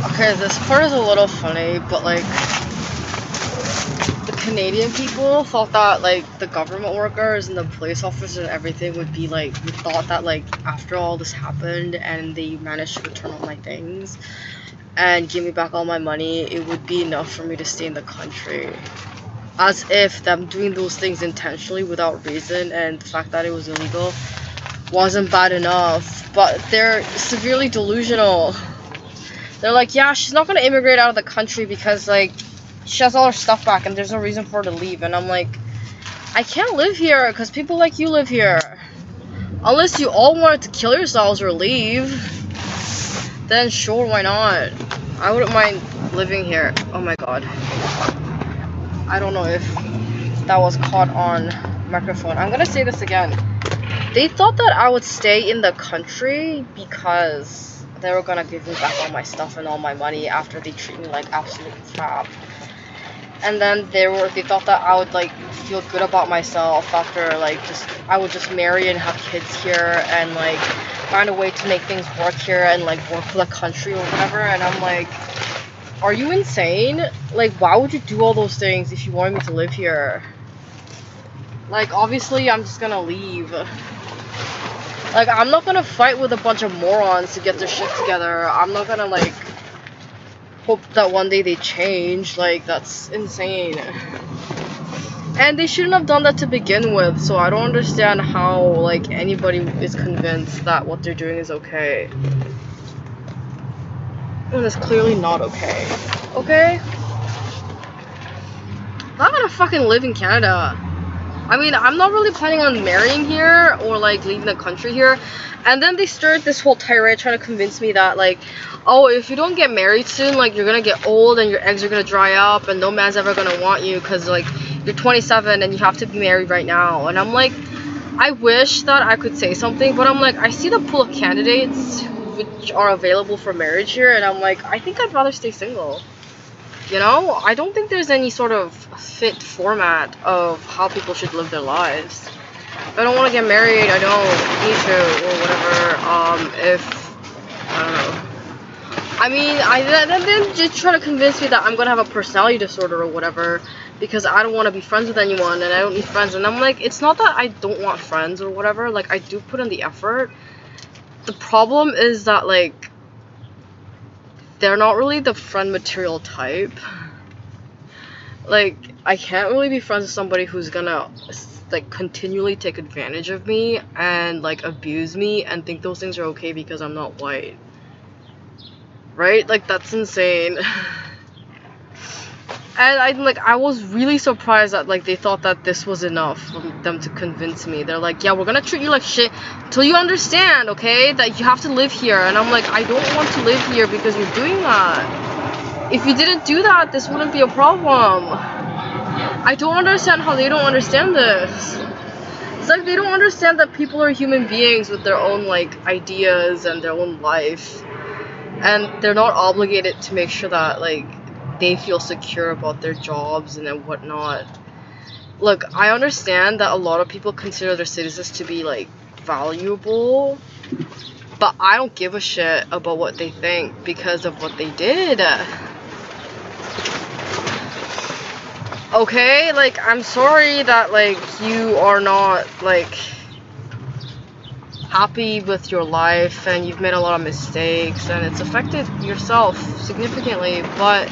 Okay, this part is a little funny, but like the Canadian people thought that like the government workers and the police officers and everything would be like, we thought that like after all this happened and they managed to return all my things and give me back all my money, it would be enough for me to stay in the country. As if them doing those things intentionally without reason and the fact that it was illegal wasn't bad enough. But they're severely delusional. They're like, yeah, she's not gonna immigrate out of the country because like she has all her stuff back and there's no reason for her to leave. And I'm like, I can't live here because people like you live here. Unless you all wanted to kill yourselves or leave, then sure, why not? I wouldn't mind living here. Oh my god. I don't know if that was caught on microphone. I'm gonna say this again. They thought that I would stay in the country because they were gonna give me back all my stuff and all my money after they treat me like absolute crap. And then they thought that I would like feel good about myself after like I would just marry and have kids here and like find a way to make things work here and like work for the country or whatever. And I'm like, are you insane? Like, why would you do all those things if you wanted me to live here? Like, obviously I'm just gonna leave. Like, I'm not gonna fight with a bunch of morons to get their shit together. I'm not gonna like hope that one day they change. Like, that's insane. And they shouldn't have done that to begin with, so I don't understand how like anybody is convinced that what they're doing is okay. And it's clearly not okay. Okay? I'm not gonna fucking live in Canada. I mean, I'm not really planning on marrying here or like leaving the country here. And then they started this whole tirade trying to convince me that like, oh, if you don't get married soon, like you're gonna get old and your eggs are gonna dry up and no man's ever gonna want you because like you're 27 and you have to be married right now. And I'm like, I wish that I could say something, but I'm like, I see the pool of candidates which are available for marriage here, and I'm like, I think I'd rather stay single. You know, I don't think there's any sort of fit format of how people should live their lives. If I don't want to get married, I don't need to, or whatever. I don't know. I mean, then just try to convince me that I'm gonna have a personality disorder or whatever, because I don't want to be friends with anyone and I don't need friends. And I'm like, it's not that I don't want friends or whatever. Like, I do put in the effort. The problem is that, like, they're not really the friend material type. Like, I can't really be friends with somebody who's gonna like continually take advantage of me and like abuse me and think those things are okay because I'm not white. Right? Like, that's insane. And I was really surprised that like they thought that this was enough for them to convince me. They're like, yeah, we're gonna treat you like shit till you understand, okay, that you have to live here. And I'm like, I don't want to live here because you're doing that. If you didn't do that, this wouldn't be a problem. I don't understand how they don't understand this. It's like they don't understand that people are human beings with their own like ideas and their own life, and they're not obligated to make sure that like they feel secure about their jobs and whatnot. Look, I understand that a lot of people consider their citizens to be like valuable, but I don't give a shit about what they think because of what they did. Okay, like, I'm sorry that like you are not like happy with your life and you've made a lot of mistakes and it's affected yourself significantly, but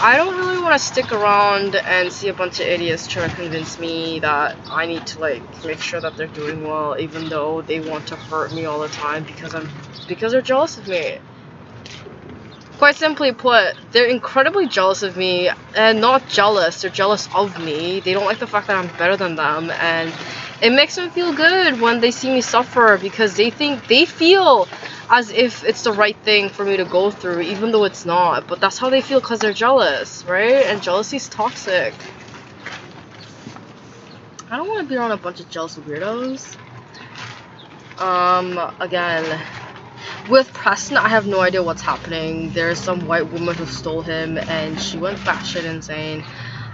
I don't really want to stick around and see a bunch of idiots try to convince me that I need to like make sure that they're doing well, even though they want to hurt me all the time because they're jealous of me. Quite simply put, they're incredibly jealous of me, and not jealous, they're jealous of me. They don't like the fact that I'm better than them, and it makes them feel good when they see me suffer because they feel as if it's the right thing for me to go through, even though it's not. But that's how they feel because they're jealous, right? And jealousy is toxic. I don't want to be around a bunch of jealous weirdos. Again, with Preston, I have no idea what's happening. There's some white woman who stole him, and she went batshit insane.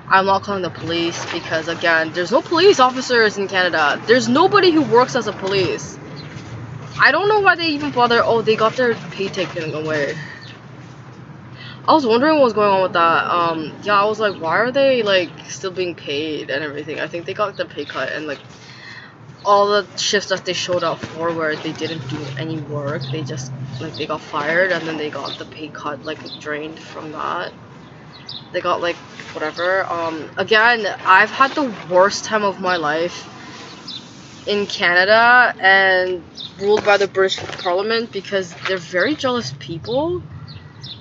I'm not calling the police because, again, there's no police officers in Canada. There's nobody who works as a police. I don't know why they even bother. Oh, they got their pay taken away. I was wondering what was going on with that. Yeah, I was like, why are they like still being paid and everything? I think they got the pay cut and like all the shifts that they showed up for where they didn't do any work, they just like they got fired and then they got the pay cut like drained from that. They got like whatever. Again, I've had the worst time of my life in Canada and ruled by the British Parliament because they're very jealous people.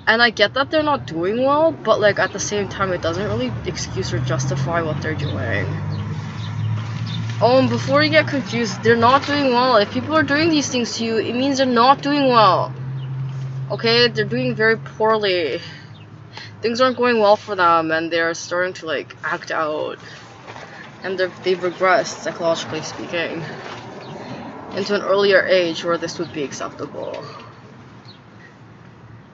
And I get that they're not doing well, but like at the same time it doesn't really excuse or justify what they're doing. Oh, and before you get confused, they're not doing well. If people are doing these things to you, it means they're not doing well. Okay, they're doing very poorly. Things aren't going well for them and they're starting to like act out. And they've regressed, psychologically speaking, into an earlier age where this would be acceptable.